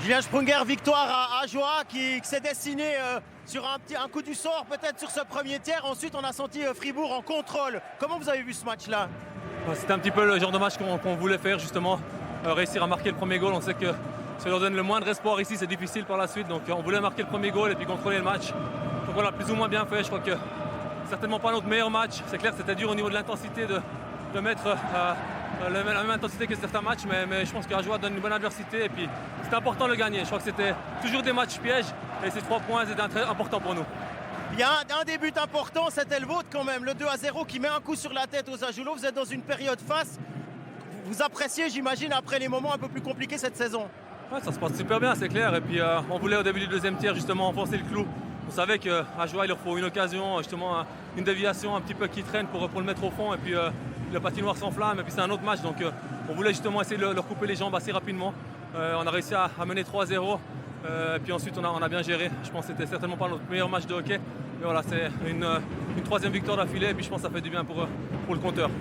Julien Sprunger, victoire à Ajoie qui s'est dessinée sur un coup du sort peut-être sur ce premier tiers. Ensuite, on a senti Fribourg en contrôle. Comment vous avez vu ce match-là? C'était un petit peu le genre de match qu'on voulait faire justement, réussir à marquer le premier goal. On sait que ça leur donne le moindre espoir ici, c'est difficile par la suite. Donc on voulait marquer le premier goal et puis contrôler le match. Donc voilà, plus ou moins bien fait. Je crois que certainement pas notre meilleur match. C'est clair que c'était dur au niveau de l'intensité de mettre la même intensité que certains matchs, mais je pense qu'Ajoie donne une bonne adversité et puis c'était important de le gagner. Je crois que c'était toujours des matchs pièges et ces 3 points étaient très importants pour nous. Il y a un des buts importants, c'était le vôtre quand même, le 2-0 qui met un coup sur la tête aux Ajoulots. Vous êtes dans une période face. Vous appréciez, j'imagine, après les moments un peu plus compliqués cette saison. Ouais, ça se passe super bien, c'est clair. Et puis on voulait au début du deuxième tiers justement enfoncer le clou. On savait qu'à Ajoie, il leur faut une occasion, justement une déviation un petit peu qui traîne pour le mettre au fond. Et puis le patinoire s'enflamme et puis c'est un autre match. Donc on voulait justement essayer de leur couper les jambes assez rapidement. On a réussi à mener 3-0. Et puis ensuite on a bien géré. Je pense que c'était certainement pas notre meilleur match de hockey. Mais voilà, c'est une troisième victoire d'affilée et puis je pense que ça fait du bien pour le compteur.